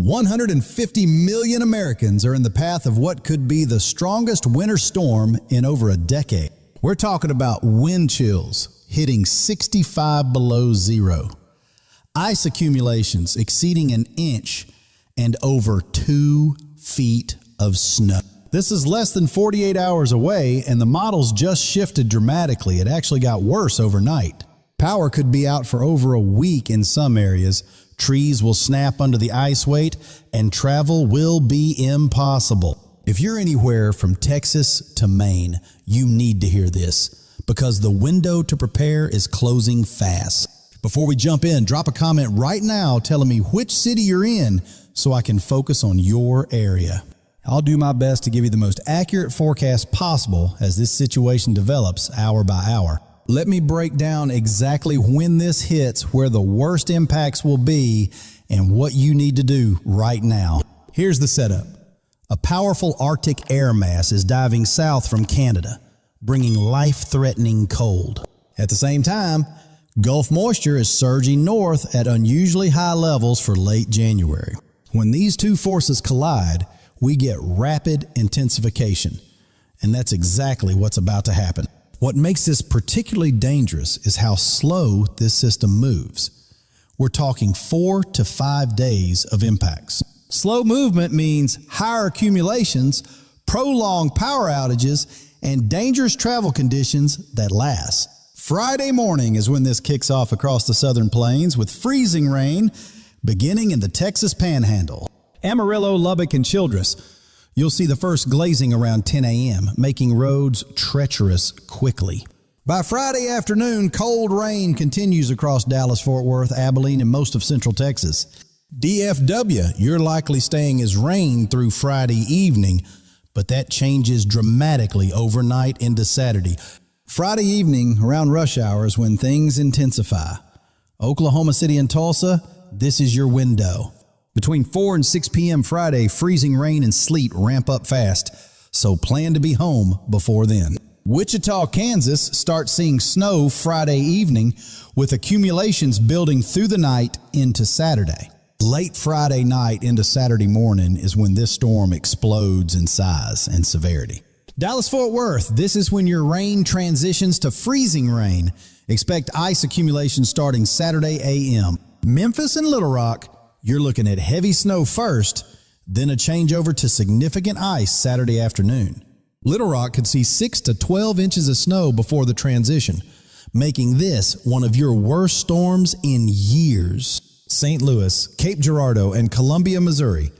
150 million Americans are in the path of what could be the strongest winter storm in over a decade. We're talking about wind chills hitting 65 below zero, ice accumulations exceeding an inch, and over 2 feet of snow. This is less than 48 hours away, and the models just shifted dramatically. It actually got worse overnight. Power could be out for over a week in some areas. Trees will snap under the ice weight, and travel will be impossible. If you're anywhere from Texas to Maine, you need to hear this, because the window to prepare is closing fast. Before we jump in, drop a comment right now telling me which city you're in so I can focus on your area. I'll do my best to give you the most accurate forecast possible as this situation develops hour by hour. Let me break down exactly when this hits, where the worst impacts will be, and what you need to do right now. Here's the setup. A powerful Arctic air mass is diving south from Canada, bringing life-threatening cold. At the same time, Gulf moisture is surging north at unusually high levels for late January. When these two forces collide, we get rapid intensification, and that's exactly what's about to happen. What makes this particularly dangerous is how slow this system moves. We're talking 4 to 5 days of impacts. Slow movement means higher accumulations, prolonged power outages, and dangerous travel conditions that last. Friday morning is when this kicks off across the southern plains, with freezing rain beginning in the Texas Panhandle. Amarillo, Lubbock, and Childress. You'll see the first glazing around 10 a.m., making roads treacherous quickly. By Friday afternoon, cold rain continues across Dallas, Fort Worth, Abilene, and most of central Texas. DFW, you're likely staying as rain through Friday evening, but that changes dramatically overnight into Saturday. Friday evening, around rush hour, is when things intensify. Oklahoma City and Tulsa, this is your window. Between 4 and 6 p.m. Friday, freezing rain and sleet ramp up fast, so plan to be home before then. Wichita, Kansas starts seeing snow Friday evening, with accumulations building through the night into Saturday. Late Friday night into Saturday morning is when this storm explodes in size and severity. Dallas-Fort Worth, this is when your rain transitions to freezing rain. Expect ice accumulation starting Saturday a.m. Memphis and Little Rock, you're looking at heavy snow first, then a changeover to significant ice Saturday afternoon. Little Rock could see 6 to 12 inches of snow before the transition, making this one of your worst storms in years. St. Louis, Cape Girardeau, and Columbia, Missouri,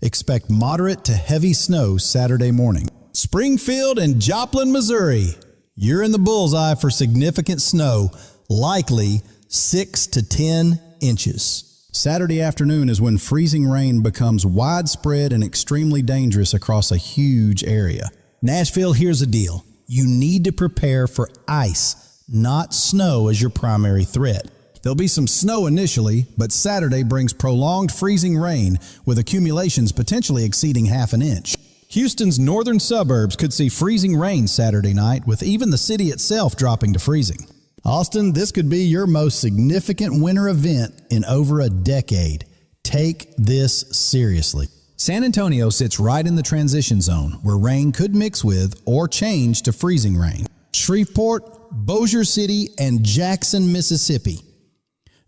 expect moderate to heavy snow Saturday morning. Springfield and Joplin, Missouri, you're in the bullseye for significant snow, likely 6 to 10 inches. Saturday afternoon is when freezing rain becomes widespread and extremely dangerous across a huge area. Nashville, here's the deal. You need to prepare for ice, not snow, as your primary threat. There'll be some snow initially, but Saturday brings prolonged freezing rain with accumulations potentially exceeding half an inch. Houston's northern suburbs could see freezing rain Saturday night, with even the city itself dropping to freezing. Austin, this could be your most significant winter event in over a decade. Take this seriously. San Antonio sits right in the transition zone, where rain could mix with or change to freezing rain. Shreveport, Bossier City, and Jackson, Mississippi,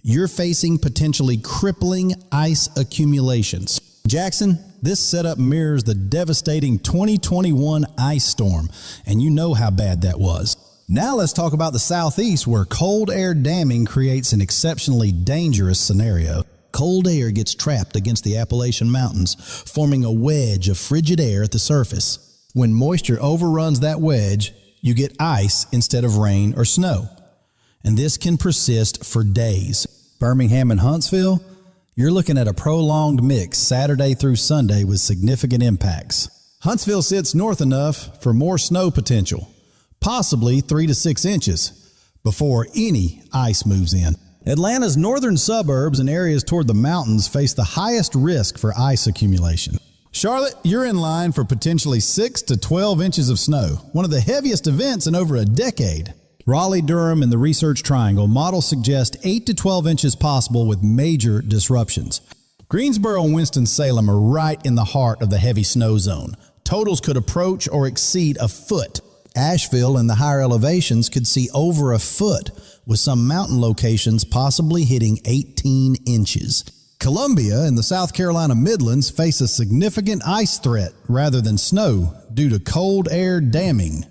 you're facing potentially crippling ice accumulations. Jackson, this setup mirrors the devastating 2021 ice storm, and you know how bad that was. Now let's talk about the southeast, where cold air damming creates an exceptionally dangerous scenario. Cold air gets trapped against the Appalachian Mountains, forming a wedge of frigid air at the surface. When moisture overruns that wedge, you get ice instead of rain or snow. And this can persist for days. Birmingham and Huntsville, you're looking at a prolonged mix Saturday through Sunday with significant impacts. Huntsville sits north enough for more snow potential, possibly 3 to 6 inches, before any ice moves in. Atlanta's northern suburbs and areas toward the mountains face the highest risk for ice accumulation. Charlotte, you're in line for potentially 6 to 12 inches of snow, one of the heaviest events in over a decade. Raleigh, Durham, and the Research Triangle models suggest 8 to 12 inches possible with major disruptions. Greensboro and Winston-Salem are right in the heart of the heavy snow zone. Totals could approach or exceed a foot. Asheville and the higher elevations could see over a foot, with some mountain locations possibly hitting 18 inches. Columbia and the South Carolina Midlands face a significant ice threat rather than snow due to cold air damming.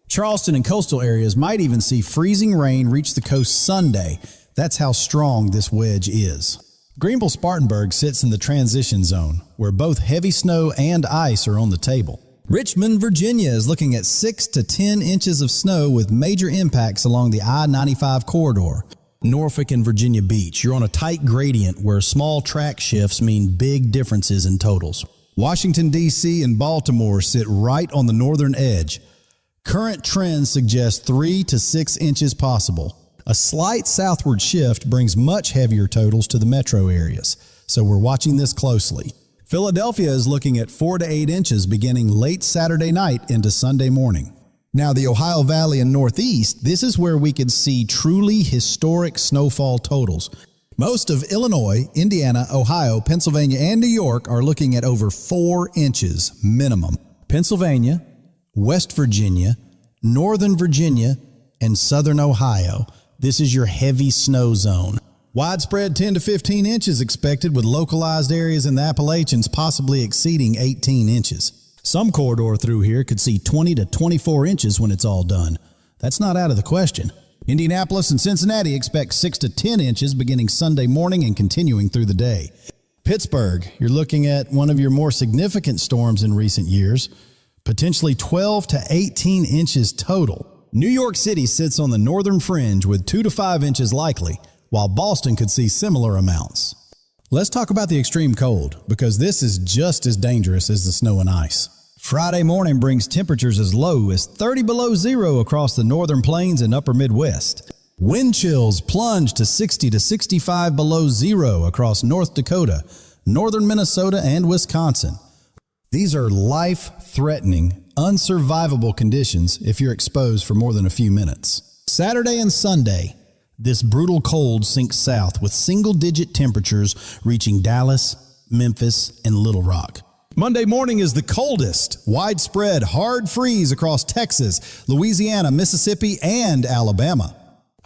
Charleston and coastal areas might even see freezing rain reach the coast Sunday. That's how strong this wedge is. Greenville-Spartanburg sits in the transition zone, where both heavy snow and ice are on the table. Richmond, Virginia is looking at 6 to 10 inches of snow with major impacts along the I-95 corridor. Norfolk and Virginia Beach, you're on a tight gradient where small track shifts mean big differences in totals. Washington, D.C. and Baltimore sit right on the northern edge. Current trends suggest 3 to 6 inches possible. A slight southward shift brings much heavier totals to the metro areas, so we're watching this closely. Philadelphia is looking at 4 to 8 inches beginning late Saturday night into Sunday morning. Now, the Ohio Valley and Northeast, this is where we could see truly historic snowfall totals. Most of Illinois, Indiana, Ohio, Pennsylvania, and New York are looking at over 4 inches minimum. Pennsylvania, West Virginia, Northern Virginia, and Southern Ohio. This is your heavy snow zone. Widespread 10 to 15 inches expected, with localized areas in the Appalachians possibly exceeding 18 inches. Some corridor through here could see 20 to 24 inches when it's all done. That's not out of the question. Indianapolis and Cincinnati expect 6 to 10 inches beginning Sunday morning and continuing through the day. Pittsburgh, you're looking at one of your more significant storms in recent years, potentially 12 to 18 inches total. New York City sits on the northern fringe with 2 to 5 inches likely, while Boston could see similar amounts. Let's talk about the extreme cold, because this is just as dangerous as the snow and ice. Friday morning brings temperatures as low as 30 below zero across the northern plains and upper Midwest. Wind chills plunge to 60 to 65 below zero across North Dakota, northern Minnesota, and Wisconsin. These are life-threatening, unsurvivable conditions if you're exposed for more than a few minutes. Saturday and Sunday, this brutal cold sinks south with single-digit temperatures reaching Dallas, Memphis, and Little Rock. Monday morning is the coldest, widespread hard freeze across Texas, Louisiana, Mississippi, and Alabama.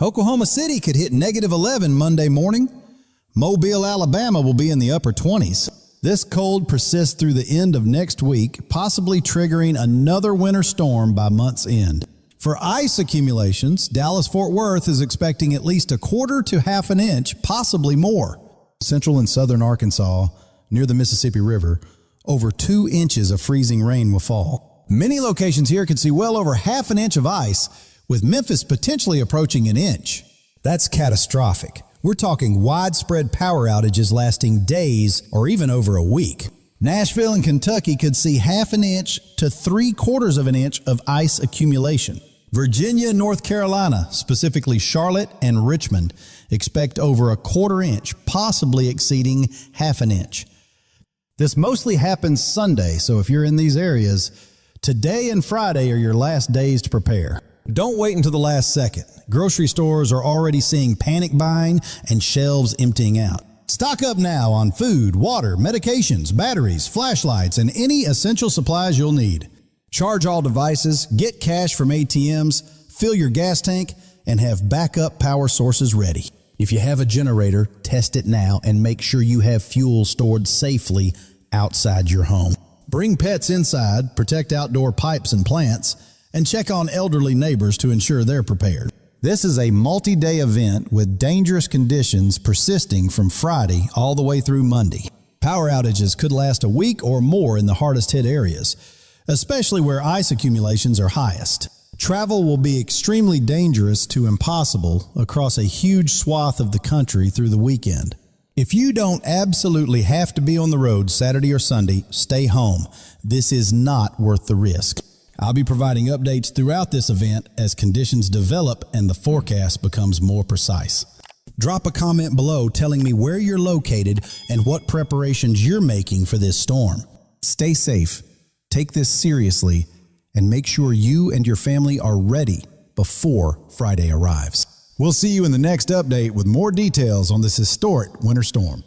Oklahoma City could hit -11 Monday morning. Mobile, Alabama will be in the upper 20s. This cold persists through the end of next week, possibly triggering another winter storm by month's end. For ice accumulations, Dallas-Fort Worth is expecting at least 1/4 to half an inch, possibly more. Central and southern Arkansas, near the Mississippi River, over 2 inches of freezing rain will fall. Many locations here could see well over half an inch of ice, with Memphis potentially approaching an inch. That's catastrophic. We're talking widespread power outages lasting days or even over a week. Nashville and Kentucky could see half an inch to 3/4 of an inch of ice accumulation. Virginia and North Carolina, specifically Charlotte and Richmond, expect over 1/4 inch, possibly exceeding half an inch. This mostly happens Sunday, so if you're in these areas, today and Friday are your last days to prepare. Don't wait until the last second. Grocery stores are already seeing panic buying and shelves emptying out. Stock up now on food, water, medications, batteries, flashlights, and any essential supplies you'll need. Charge all devices, get cash from ATMs, fill your gas tank, and have backup power sources ready. If you have a generator, test it now and make sure you have fuel stored safely outside your home. Bring pets inside, protect outdoor pipes and plants, and check on elderly neighbors to ensure they're prepared. This is a multi-day event with dangerous conditions persisting from Friday all the way through Monday. Power outages could last a week or more in the hardest hit areas, especially where ice accumulations are highest. Travel will be extremely dangerous to impossible across a huge swath of the country through the weekend. If you don't absolutely have to be on the road Saturday or Sunday, stay home. This is not worth the risk. I'll be providing updates throughout this event as conditions develop and the forecast becomes more precise. Drop a comment below telling me where you're located and what preparations you're making for this storm. Stay safe, take this seriously, and make sure you and your family are ready before Friday arrives. We'll see you in the next update with more details on this historic winter storm.